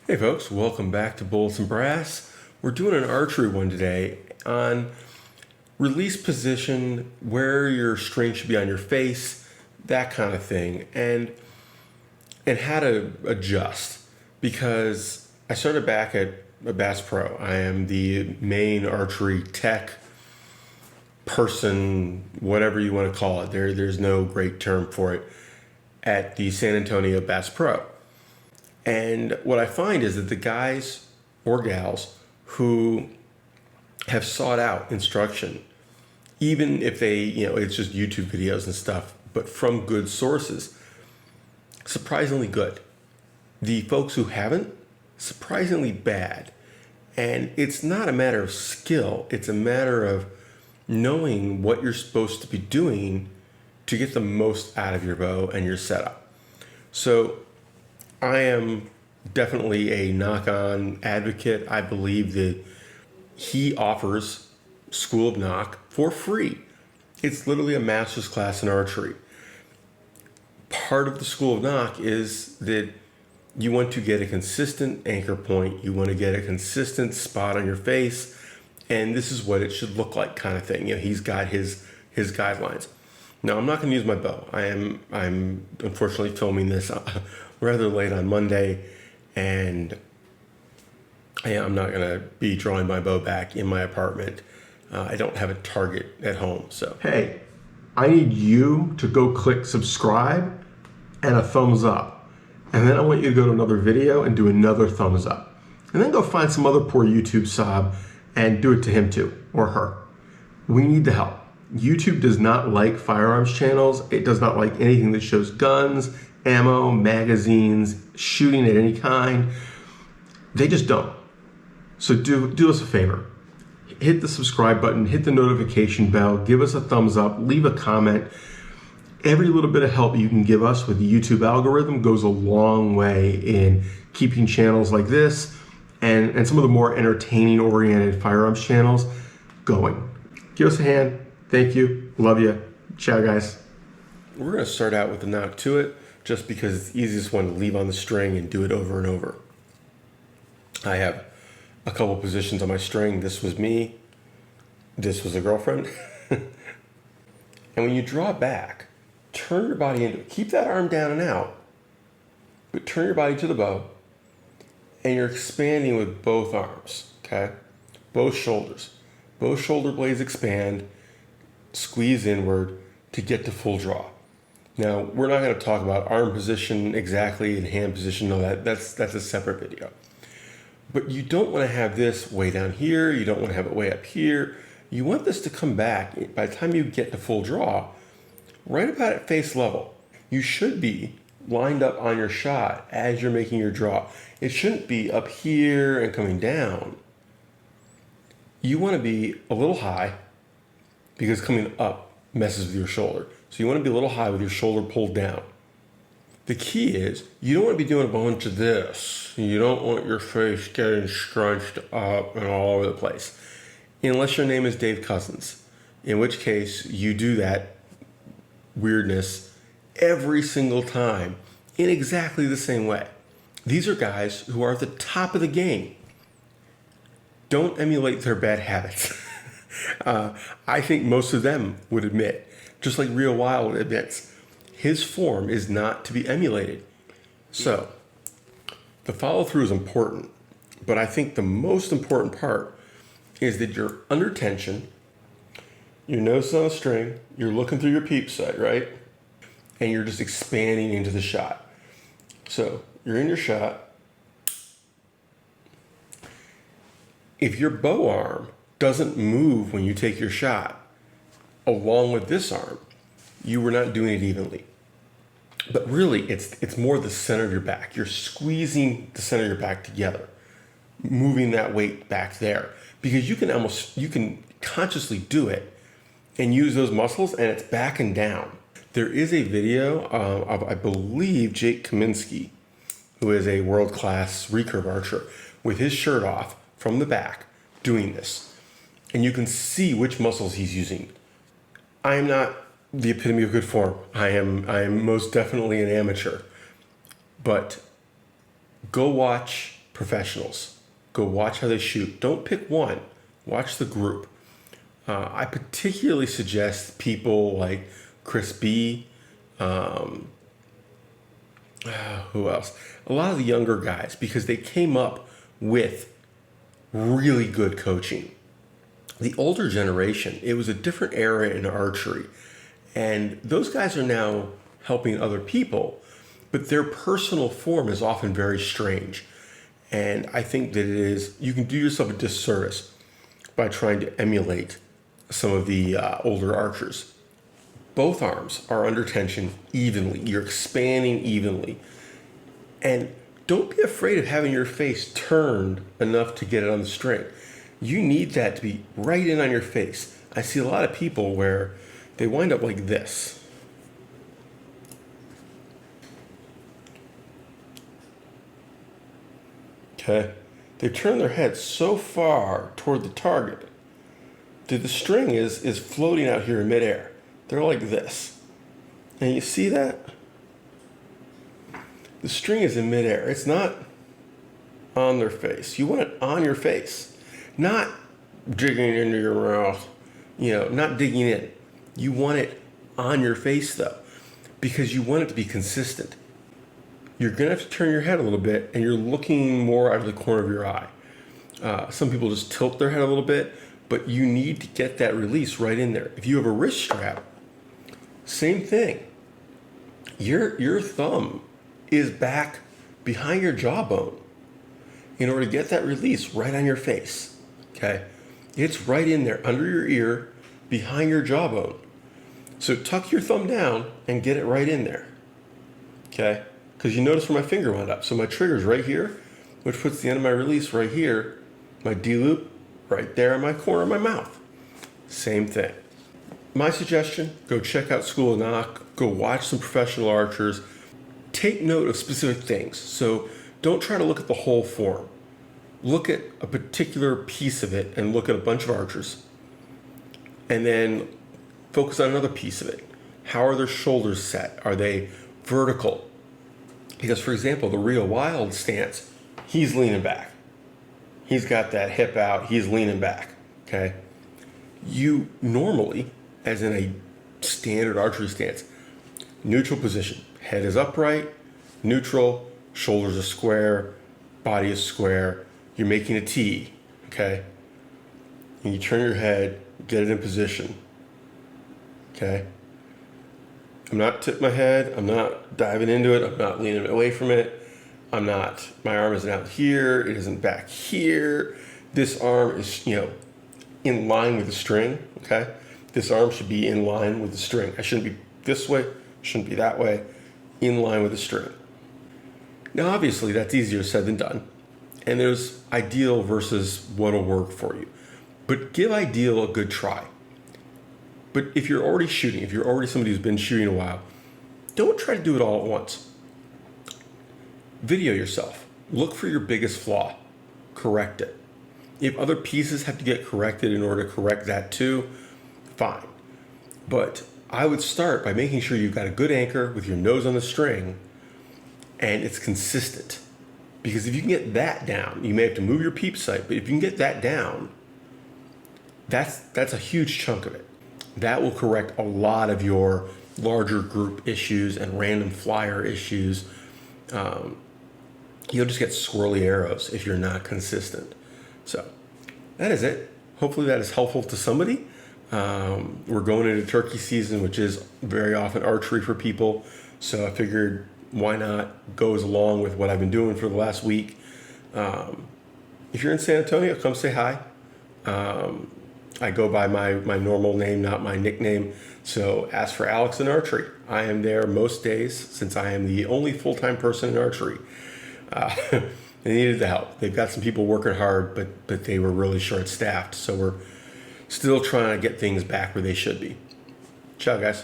Hey folks, welcome back to Bullets and Brass. We're doing an archery one today on release position, where your string should be on your face, that kind of thing, and how to adjust. Because I started back at a Bass Pro. I am the main archery tech person, whatever you want to call it. There's no great term for it at the San Antonio Bass Pro. And what I find is that the guys or gals who have sought out instruction, even if they, it's just YouTube videos and stuff, but from good sources, surprisingly good. The folks who haven't, surprisingly bad. And it's not a matter of skill, it's a matter of knowing what you're supposed to be doing to get the most out of your bow and your setup. So I am definitely a knock-on advocate. I believe that he offers School of Knock for free. It's literally a master's class in archery. Part of the School of Knock is that you want to get a consistent anchor point. You want to get a consistent spot on your face, and this is what it should look like, kind of thing. He's got his guidelines. Now, I'm not going to use my bow. I'm unfortunately filming this rather late on Monday, and I'm not going to be drawing my bow back in my apartment. I don't have a target at home, so. Hey, I need you to go click subscribe and a thumbs up. And then I want you to go to another video and do another thumbs up. And then go find some other poor YouTube sob and do it to him too, or her. We need the help. YouTube does not like firearms channels. It does not like anything that shows guns, ammo, magazines, shooting at any kind. They just don't. So do us a favor. Hit the subscribe button, hit the notification bell, give us a thumbs up, leave a comment. Every little bit of help you can give us with the YouTube algorithm goes a long way in keeping channels like this and some of the more entertaining oriented firearms channels going. Give us a hand. Thank you. Love you. Ciao, guys. We're going to start out with the knock to it, just because it's the easiest one to leave on the string and do it over and over. I have a couple positions on my string. This was me. This was a girlfriend. And when you draw back, turn your body into it. Keep that arm down and out, but turn your body to the bow, and you're expanding with both arms, okay? Both shoulders. Both shoulder blades expand. Squeeze inward to get to full draw. Now, we're not going to talk about arm position exactly and hand position. No, that's a separate video. But you don't want to have this way down here. You don't want to have it way up here. You want this to come back by the time you get to full draw, right about at face level. You should be lined up on your shot as you're making your draw. It shouldn't be up here and coming down. You want to be a little high, because coming up messes with your shoulder. So you want to be a little high with your shoulder pulled down. The key is you don't want to be doing a bunch of this. You don't want your face getting scrunched up and all over the place. Unless your name is Dave Cousins, in which case you do that weirdness every single time in exactly the same way. These are guys who are at the top of the game. Don't emulate their bad habits. I think most of them would admit, just like Rio Wild admits, his form is not to be emulated. So, the follow-through is important, but I think the most important part is that you're under tension, your nose is on a string, you're looking through your peep sight, right? And you're just expanding into the shot. So, you're in your shot. If your bow arm doesn't move when you take your shot, along with this arm, you were not doing it evenly. But really, it's more the center of your back. You're squeezing the center of your back together, moving that weight back there, because you can consciously do it and use those muscles, and it's back and down. There is a video of, I believe, Jake Kaminsky, who is a world-class recurve archer, with his shirt off from the back doing this. And you can see which muscles he's using. I am not the epitome of good form. I am most definitely an amateur. But go watch professionals. Go watch how they shoot. Don't pick one. Watch the group. I particularly suggest people like Chris B. Who else? A lot of the younger guys, because they came up with really good coaching. The older generation, it was a different era in archery. And those guys are now helping other people, but their personal form is often very strange. And I think that you can do yourself a disservice by trying to emulate some of the older archers. Both arms are under tension evenly. You're expanding evenly. And don't be afraid of having your face turned enough to get it on the string. You need that to be right in on your face. I see a lot of people where they wind up like this. Okay? They turn their head so far toward the target that the string is floating out here in midair. They're like this. And you see that? The string is in midair. It's not on their face. You want it on your face, not digging into your mouth, not digging in. You want it on your face though, because you want it to be consistent. You're gonna have to turn your head a little bit and you're looking more out of the corner of your eye. Some people just tilt their head a little bit, but you need to get that release right in there. If you have a wrist strap, same thing. Your thumb is back behind your jawbone in order to get that release right on your face, okay? It's right in there, under your ear, behind your jawbone. So tuck your thumb down and get it right in there, okay? Because you notice where my finger went up. So my trigger's right here, which puts the end of my release right here, my D-loop right there in my corner of my mouth. Same thing. My suggestion, go check out School of Knock, go watch some professional archers, take note of specific things. So don't try to look at the whole form. Look at a particular piece of it and look at a bunch of archers. And then focus on another piece of it. How are their shoulders set? Are they vertical? Because, for example, the Rio Wild stance, he's leaning back. He's got that hip out, he's leaning back, okay? You normally, as in a standard archery stance, neutral position. Head is upright, neutral, shoulders are square, body is square. You're making a T, okay? And you turn your head, get it in position, okay? I'm not tipping my head, I'm not diving into it, I'm not leaning away from it. My arm isn't out here, it isn't back here. This arm is, in line with the string, okay? This arm should be in line with the string. I shouldn't be this way, shouldn't be that way, in line with the string. Now, obviously, that's easier said than done. And there's ideal versus what'll work for you. But give ideal a good try. But if you're already shooting, if you're already somebody who's been shooting a while, don't try to do it all at once. Video yourself. Look for your biggest flaw. Correct it. If other pieces have to get corrected in order to correct that too, fine. But I would start by making sure you've got a good anchor with your nose on the string and it's consistent. Because if you can get that down, you may have to move your peep sight, but if you can get that down, that's a huge chunk of it. That will correct a lot of your larger group issues and random flyer issues. You'll just get swirly arrows if you're not consistent. So that is it. Hopefully that is helpful to somebody. We're going into turkey season, which is very often archery for people. So I figured why not goes along with what I've been doing for the last week. If you're in San Antonio, come say hi. I go by my normal name, not my nickname. So ask for Alex in Archery. I am there most days since I am the only full-time person in archery. They needed the help. They've got some people working hard, but they were really short-staffed. So we're still trying to get things back where they should be. Ciao, guys.